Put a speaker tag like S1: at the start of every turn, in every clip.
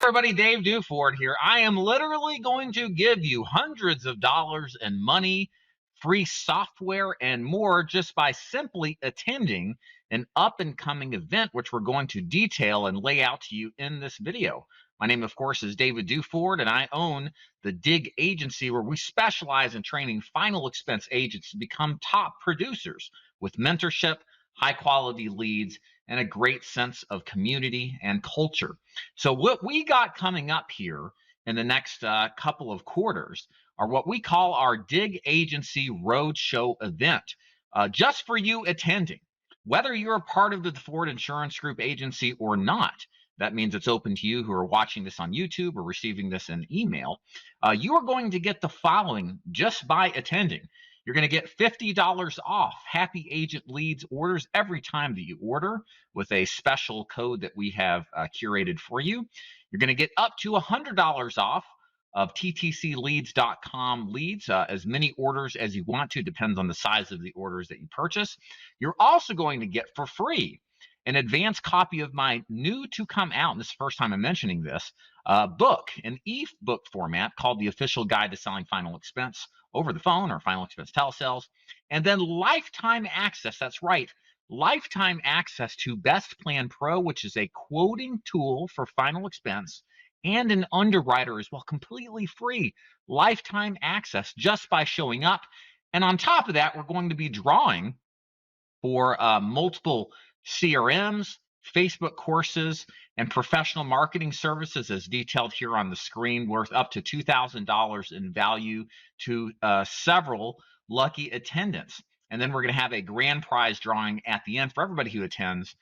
S1: everybody, Dave Duford here. I am literally going to give you hundreds of dollars in money, free software, and more just by simply attending an up-and-coming event, which we're going to detail and lay out to you in this video. My name, of course, is David Duford, and I own the DIG Agency, where we specialize in training final expense agents to become top producers with mentorship, high-quality leads, and a great sense of community and culture. So what we got coming up here in the next couple of quarters are what we call our DIG Agency Roadshow event, just for you attending. Whether you're a part of the Ford Insurance Group agency or not, that means it's open to you who are watching this on YouTube or receiving this in email. You are going to get the following just by attending. You're going to get $50 off Happy Agent Leads orders every time that you order with a special code that we have curated for you. You're going to get up to $100 off of ttcleads.com leads, as many orders as you want to, depends on the size of the orders that you purchase. You're also going to get for free an advanced copy of my new to come out, and this is the first time I'm mentioning this, book, an e-book format called The Official Guide to Selling Final Expense over the phone or Final Expense Telesales, and then lifetime access, that's right, lifetime access to Best Plan Pro, which is a quoting tool for final expense, and an underwriter as well, completely free, lifetime access just by showing up. And on top of that, we're going to be drawing for multiple CRMs, Facebook courses, and professional marketing services as detailed here on the screen, worth up to $2,000 in value to several lucky attendants. And then we're going to have a grand prize drawing at the end for everybody who attends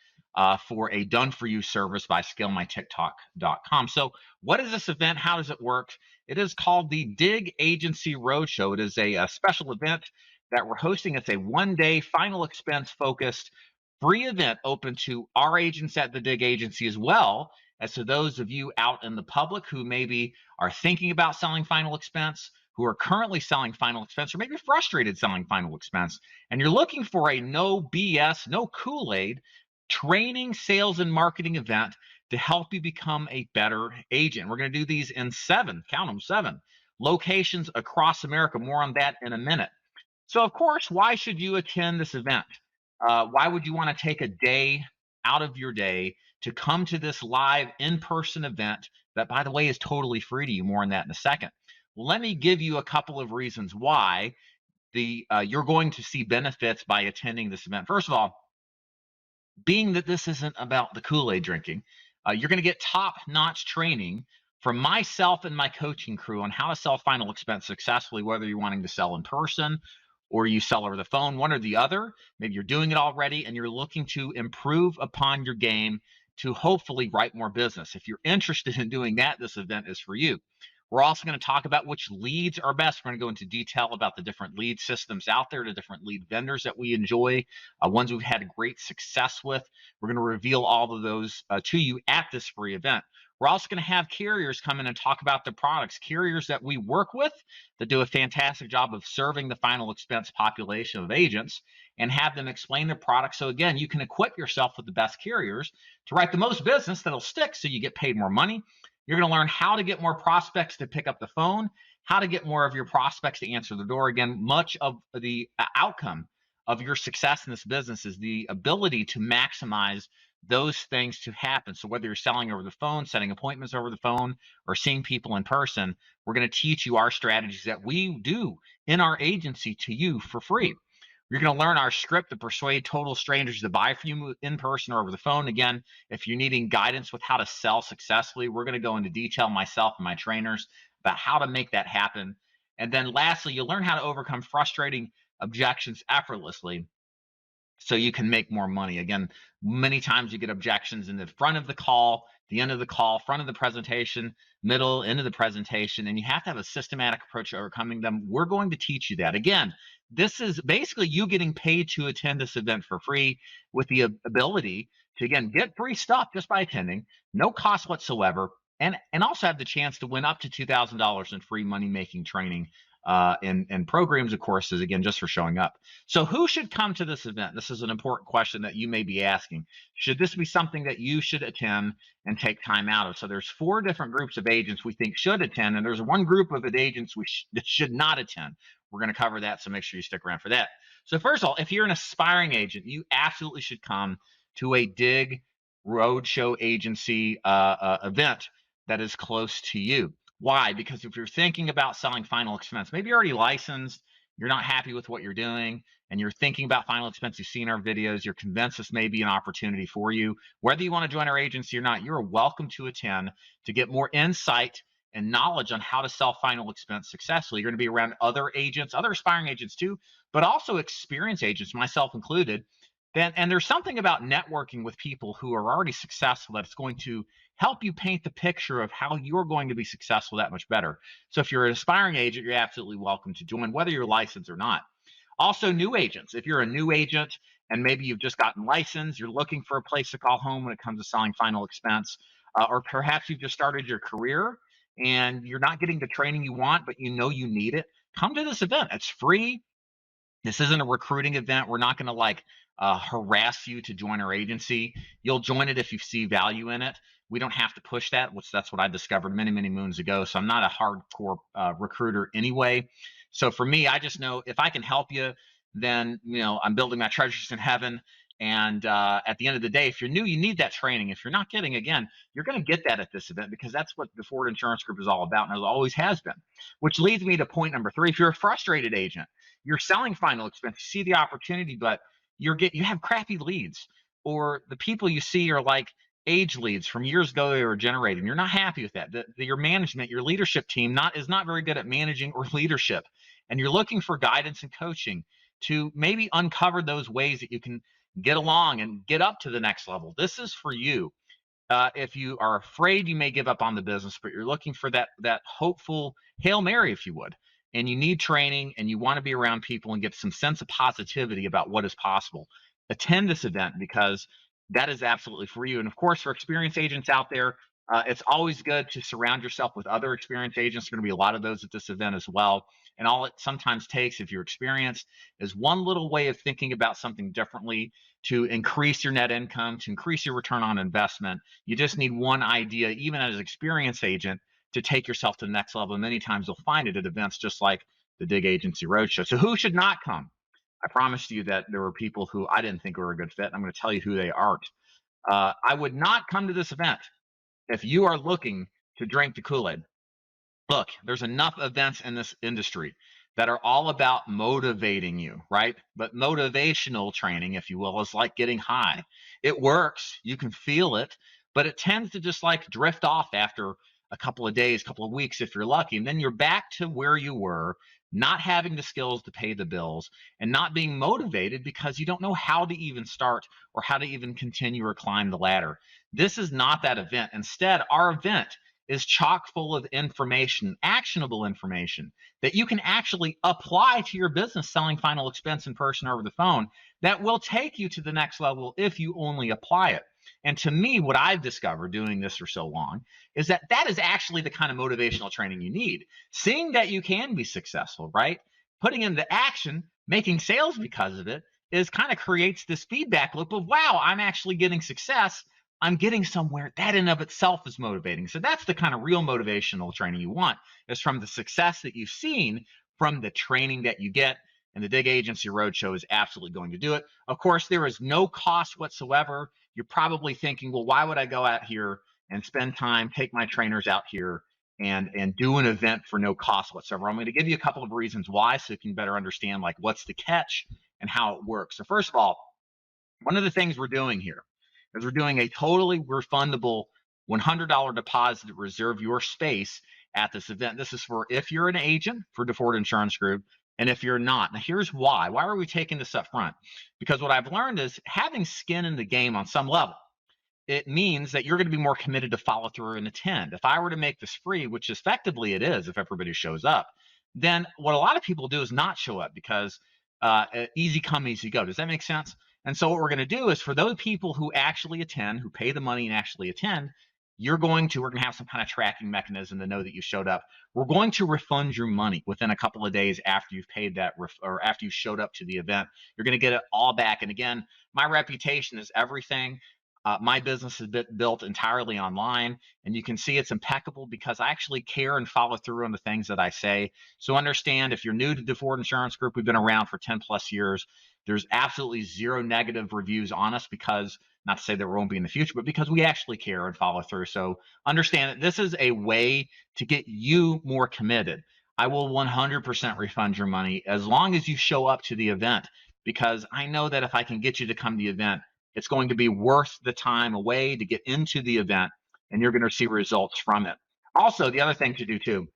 S1: for a done-for-you service by ScaleMyTikTok.com. So what is this event? How does it work? It is called the DIG Agency Roadshow. It is a special event that we're hosting. It's a one-day final expense-focused free event open to our agents at the DIG Agency, as well as to those of you out in the public who maybe are thinking about selling final expense, who are currently selling final expense, or maybe frustrated selling final expense, and you're looking for a no BS, no Kool-Aid training, sales, and marketing event to help you become a better agent. We're going to do these in 7, count them, 7 locations across America. More on that in a minute. So, of course, why should you attend this event? Why would you want to take a day out of your day to come to this live in-person event that, by the way, is totally free to you? More on that in a second. Well, let me give you a couple of reasons why you're going to see benefits by attending this event. First of all, being that this isn't about the Kool-Aid drinking, you're going to get top-notch training from myself and my coaching crew on how to sell final expense successfully, whether you're wanting to sell in person or you sell over the phone, one or the other. Maybe you're doing it already and you're looking to improve upon your game to hopefully write more business. If you're interested in doing that, this event is for you. We're also going to talk about which leads are best. We're going to go into detail about the different lead systems out there, the different lead vendors that we enjoy, ones we've had great success with. We're going to reveal all of those to you at this free event. We're also going to have carriers come in and talk about the products, carriers that we work with that do a fantastic job of serving the final expense population of agents, and have them explain their products. So again, you can equip yourself with the best carriers to write the most business that'll stick so you get paid more money. You're going to learn how to get more prospects to pick up the phone, how to get more of your prospects to answer the door. Again, much of the outcome of your success in this business is the ability to maximize those things to happen. So whether you're selling over the phone, setting appointments over the phone, or seeing people in person, we're going to teach you our strategies that we do in our agency to you for free. You're going to learn our script to persuade total strangers to buy from you in person or over the phone. Again, if you're needing guidance with how to sell successfully, we're going to go into detail, myself and my trainers, about how to make that happen. And then lastly, you'll learn how to overcome frustrating objections effortlessly so you can make more money. Again, many times you get objections in the front of the call, the end of the call, front of the presentation, middle, end of the presentation, and you have to have a systematic approach to overcoming them. We're going to teach you that. Again, this is basically you getting paid to attend this event for free with the ability to, again, get free stuff just by attending, no cost whatsoever, and also have the chance to win up to $2,000 in free money-making training and programs and courses, again, just for showing up. So who should come to this event? This is an important question that you may be asking. Should this be something that you should attend and take time out of? So there's 4 different groups of agents we think should attend, and there's one group of agents that should not attend. We're going to cover that, so make sure you stick around for that. So first of all, if you're an aspiring agent, you absolutely should come to a DIG Roadshow Agency event that is close to you. Why? Because if you're thinking about selling final expense, maybe you're already licensed, you're not happy with what you're doing, and you're thinking about final expense, you've seen our videos, you're convinced this may be an opportunity for you. Whether you want to join our agency or not, you're welcome to attend to get more insight and knowledge on how to sell final expense successfully. You're going to be around other agents, other aspiring agents too, but also experienced agents, myself included. And there's something about networking with people who are already successful that's going to help you paint the picture of how you're going to be successful that much better. So if you're an aspiring agent, you're absolutely welcome to join, whether you're licensed or not. Also, new agents. If you're a new agent and maybe you've just gotten licensed, you're looking for a place to call home when it comes to selling final expense, or perhaps you've just started your career and you're not getting the training you want, but you know you need it, come to this event. It's free. This isn't a recruiting event. We're not going to harass you to join our agency. You'll join it if you see value in it. We don't have to push that, which that's what I discovered many, many moons ago. So I'm not a hardcore recruiter anyway. So for me, I just know if I can help you, then I'm building my treasures in heaven. And at the end of the day, if you're new, you need that training. If you're not getting, again, you're going to get that at this event, because that's what the Ford Insurance Group is all about, and it always has been. Which leads me to point number 3. If you're a frustrated agent, you're selling final expense, you see the opportunity, but you have crappy leads, or the people you see are like age leads from years ago they were generating. You're not happy with that. Your management, your leadership team is not very good at managing or leadership, and you're looking for guidance and coaching to maybe uncover those ways that you can get along and get up to the next level. This is for you. If you are afraid you may give up on the business, but you're looking for that hopeful Hail Mary, if you would, and you need training and you want to be around people and get some sense of positivity about what is possible, attend this event, because that is absolutely for you. And of course, for experienced agents out there, it's always good to surround yourself with other experienced agents. There are going to be a lot of those at this event as well. And all it sometimes takes, if you're experienced, is one little way of thinking about something differently to increase your net income, to increase your return on investment. You just need one idea, even as an experienced agent, to take yourself to the next level. And many times you'll find it at events just like the DIG Agency Roadshow. So who should not come? I promised you that there were people who I didn't think were a good fit. I'm going to tell you who they aren't. I would not come to this event if you are looking to drink the Kool-Aid. Look, there's enough events in this industry that are all about motivating you, right? But motivational training, if you will, is like getting high. It works, you can feel it, but it tends to just drift off after a couple of days, couple of weeks, if you're lucky. And then you're back to where you were, not having the skills to pay the bills and not being motivated because you don't know how to even start or how to even continue or climb the ladder. This is not that event. Instead, our event is chock full of information, actionable information that you can actually apply to your business selling final expense in person or over the phone that will take you to the next level if you only apply it. And to me, what I've discovered doing this for so long is that is actually the kind of motivational training you need. Seeing that you can be successful, right? Putting into action, making sales because of it, kind of creates this feedback loop of, wow, I'm actually getting success. I'm getting somewhere. That in of itself is motivating. So that's the kind of real motivational training you want, is from the success that you've seen from the training that you get. And the DIG Agency Roadshow is absolutely going to do it. Of course, there is no cost whatsoever. You're probably thinking, well, why would I go out here and spend time, take my trainers out here and do an event for no cost whatsoever? I'm going to give you a couple of reasons why, so you can better understand what's the catch and how it works. So first of all, one of the things we're doing here is we're doing a totally refundable $100 deposit to reserve your space at this event. This is for if you're an agent for the Ford Insurance Group, and if you're not. Now, here's why. Why are we taking this up front? Because what I've learned is having skin in the game on some level, it means that you're going to be more committed to follow through and attend. If I were to make this free, which effectively it is if everybody shows up, then what a lot of people do is not show up because easy come, easy go. Does that make sense? And so what we're going to do is for those people who actually attend, who pay the money and actually attend, we're going to have some kind of tracking mechanism to know that you showed up. We're going to refund your money within a couple of days after you've paid that or after you showed up to the event. You're going to get it all back. And again, my reputation is everything. My business is built entirely online, and you can see it's impeccable because I actually care and follow through on the things that I say. So understand, if you're new to the Ford Insurance Group, we've been around for 10 plus years. There's absolutely zero negative reviews on us, because, not to say there won't be in the future, but because we actually care and follow through. So understand that this is a way to get you more committed. I will 100% refund your money as long as you show up to the event, because I know that if I can get you to come to the event, it's going to be worth the time away to get into the event, and you're going to see results from it. Also, the other thing to do too,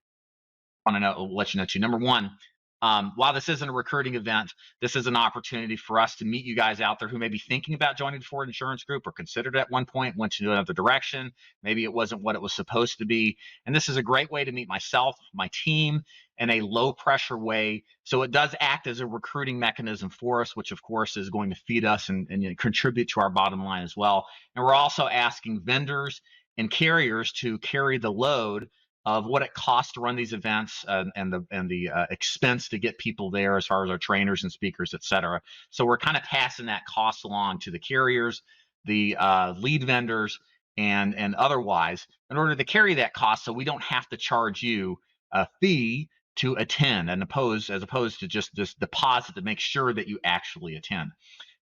S1: I want to let you know too. Number one, while this isn't a recruiting event, this is an opportunity for us to meet you guys out there who may be thinking about joining the Ford Insurance Group or considered at one point, went to another direction. Maybe it wasn't what it was supposed to be. And this is a great way to meet myself, my team, in a low pressure way. So it does act as a recruiting mechanism for us, which of course is going to feed us and contribute to our bottom line as well. And we're also asking vendors and carriers to carry the load of what it costs to run these events, and the expense to get people there, as far as our trainers and speakers, et cetera. So we're kind of passing that cost along to the carriers, the lead vendors, and otherwise, in order to carry that cost, so we don't have to charge you a fee to attend, as opposed to just this deposit to make sure that you actually attend.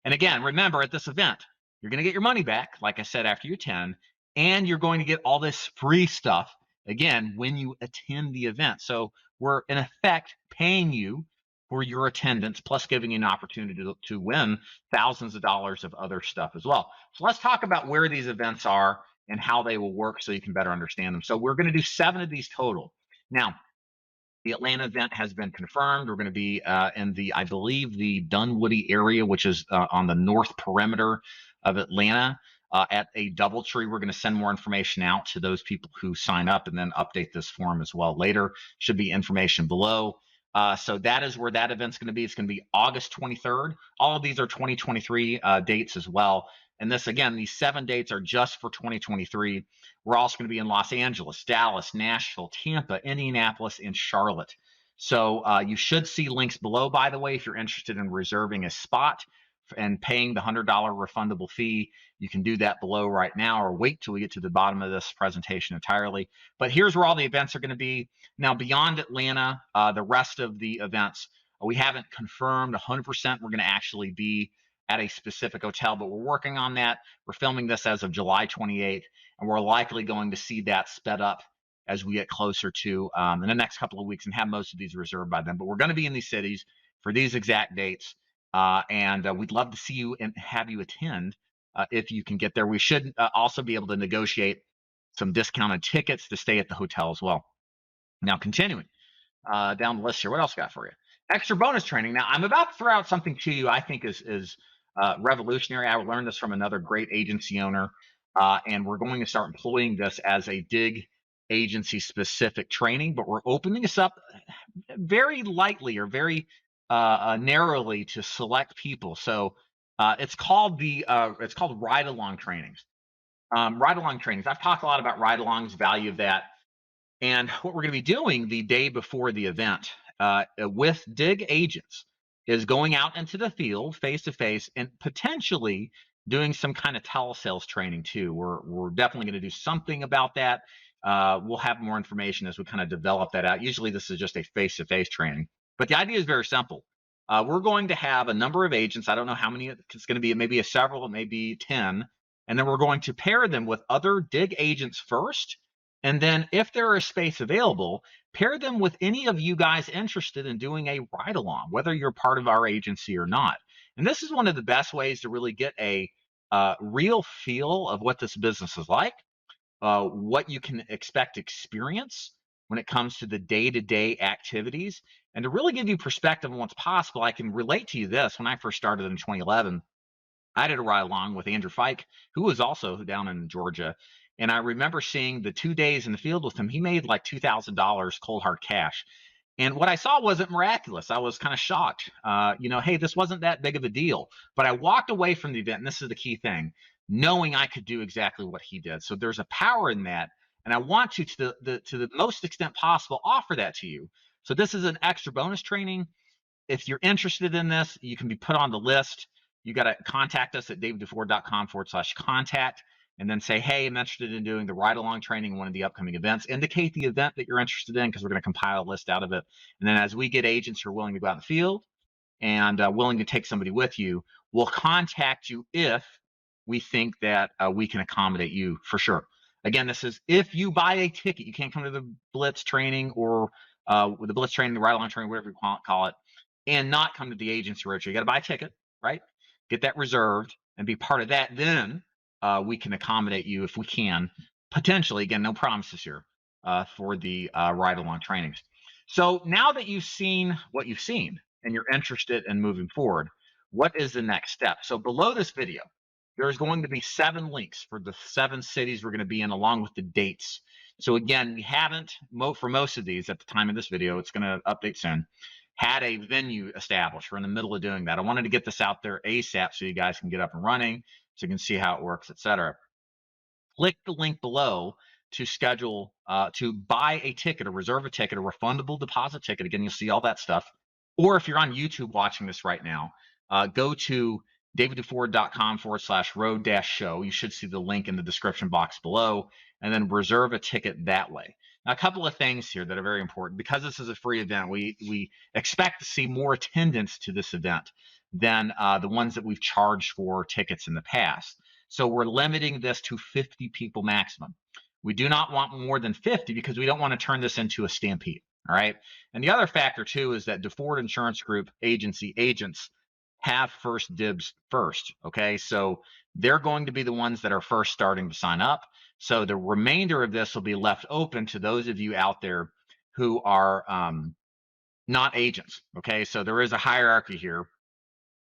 S1: And again, remember, at this event, you're going to get your money back, like I said, after you attend, and you're going to get all this free stuff again when you attend the event. So we're in effect paying you for your attendance, plus giving you an opportunity to win thousands of dollars of other stuff as well. So let's talk about where these events are and how they will work so you can better understand them. So we're going to do 7 of these total. Now, the Atlanta event has been confirmed. We're going to be in I believe, the Dunwoody area, which is on the north perimeter of Atlanta, at a DoubleTree. We're going to send more information out to those people who sign up, and then update this form as well later. Should be information below. So that is where that event's going to be. It's going to be August 23rd. All of these are 2023 dates as well. And this, again, these 7 dates are just for 2023. We're also going to be in Los Angeles, Dallas, Nashville, Tampa, Indianapolis, and Charlotte. So you should see links below, by the way, if you're interested in reserving a spot and paying the $100 refundable fee. You can do that below right now, or wait till we get to the bottom of this presentation entirely. But here's where all the events are going to be. Now, beyond Atlanta, the rest of the events, we haven't confirmed 100% we're going to actually be at a specific hotel, but we're working on that. We're filming this as of July 28th, and we're likely going to see that sped up as we get closer to in the next couple of weeks, and have most of these reserved by then. But we're going to be in these cities for these exact dates, and we'd love to see you and have you attend if you can get there. We should also be able to negotiate some discounted tickets to stay at the hotel as well. Now, continuing down the list here, what else got for you? Extra bonus training. Now, I'm about to throw out something to you I think is revolutionary. I learned this from another great agency owner, and we're going to start employing this as a DIG agency specific training, but we're opening this up very lightly, or very narrowly, to select people. So it's called ride-along trainings. Ride-along trainings. I've talked a lot about ride-alongs, value of that. And what we're going to be doing the day before the event with DIG agents is going out into the field face-to-face, and potentially doing some kind of telesales training too. We're definitely going to do something about that. We'll have more information as we kind of develop that out. Usually this is just a face-to-face training, but the idea is very simple. We're going to have a number of agents. I don't know how many it's going to be. It may be several, it may be 10. And then we're going to pair them with other DIG agents first. And then if there is space available, pair them with any of you guys interested in doing a ride-along, whether you're part of our agency or not. And this is one of the best ways to really get a real feel of what this business is like, what you can expect to experience when it comes to the day-to-day activities, and to really give you perspective on what's possible. I can relate to you this. When I first started in 2011, I did a ride-along with Andrew Fike, who was also down in Georgia. And I remember seeing the 2 days in the field with him. He made like $2,000 cold hard cash. And what I saw wasn't miraculous. I was kind of shocked. Hey, this wasn't that big of a deal. But I walked away from the event, and this is the key thing. knowing I could do exactly what he did. So there's a power in that. And I want to the most extent possible, offer that to you. So this is an extra bonus training. If you're interested in this, you can be put on the list. You got to contact us at daviddeford.com/contact and then say, hey, I'm interested in doing the ride-along training in one of the upcoming events. Indicate the event that you're interested in, because we're going to compile a list out of it. And then as we get agents who are willing to go out in the field and willing to take somebody with you, we'll contact you if we think that we can accommodate you for sure. Again, this is if you buy a ticket. You can't come to the Blitz training or with the Blitz training, the ride-along training, whatever you call it, and not come to the agency roadshow. You got to buy a ticket, right? Get that reserved and be part of that. Then we can accommodate you if we can, potentially. Again, no promises here for the ride-along trainings. So now that you've seen what you've seen and you're interested in moving forward, what is the next step? So below this video, there's going to be 7 links for the 7 cities we're going to be in, along with the dates. So again, we haven't, for most of these at the time of this video, it's going to update soon, had a venue established. We're in the middle of doing that. I wanted to get this out there ASAP so you guys can get up and running, so you can see how it works, etc. Click the link below to schedule, to buy a ticket, or reserve a ticket, a refundable deposit ticket. Again, you'll see all that stuff. Or if you're on YouTube watching this right now, go to daviddeford.com/road-show. You should see the link in the description box below, and then reserve a ticket that way. Now, a couple of things here that are very important. Because this is a free event, we expect to see more attendance to this event than the ones that we've charged for tickets in the past. So we're limiting this to 50 people maximum. We do not want more than 50 because we don't want to turn this into a stampede. All right. And the other factor too is that DeFord Insurance Group agency agents have first dibs first. Okay. So they're going to be the ones that are first starting to sign up. So the remainder of this will be left open to those of you out there who are not agents. Okay. So there is a hierarchy here.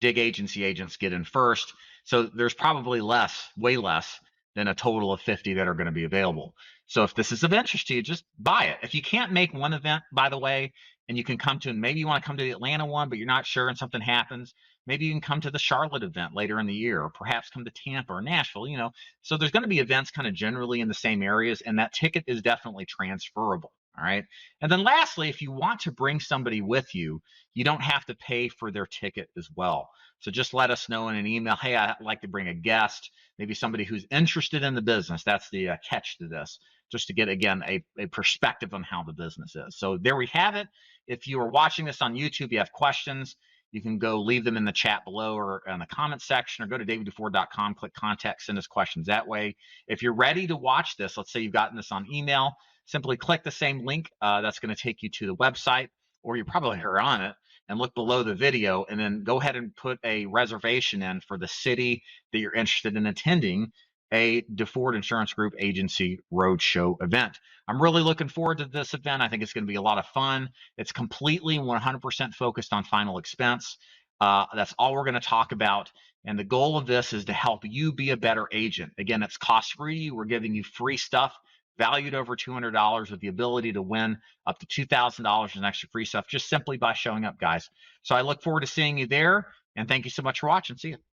S1: DIG agency agents get in first. So there's probably less, way less than a total of 50 that are going to be available. So if this is of interest to you, just buy it. If you can't make one event, by the way, and you can come to, and maybe you want to come to the Atlanta one, but you're not sure and something happens, maybe you can come to the Charlotte event later in the year, or perhaps come to Tampa or Nashville, you know. So there's going to be events kind of generally in the same areas, and that ticket is definitely transferable. All right. And then lastly, if you want to bring somebody with you, you don't have to pay for their ticket as well. So just let us know in an email, hey, I'd like to bring a guest, maybe somebody who's interested in the business. That's the catch to this, just to get, again, a perspective on how the business is. So there we have it. If you are watching this on YouTube, you have questions, you can go leave them in the chat below or in the comment section, or go to daviddeford.com, click contact, send us questions that way. If you're ready to watch this, let's say you've gotten this on email, simply click the same link. That's going to take you to the website, or you probably are on it, and look below the video, and then go ahead and put a reservation in for the city that you're interested in attending a DeFord Insurance Group Agency Roadshow event. I'm really looking forward to this event. I think it's going to be a lot of fun. It's completely 100% focused on final expense. That's all we're going to talk about. And the goal of this is to help you be a better agent. Again, it's cost-free. We're giving you free stuff valued over $200 with the ability to win up to $2,000 in extra free stuff just simply by showing up, guys. So I look forward to seeing you there, and thank you so much for watching. See you.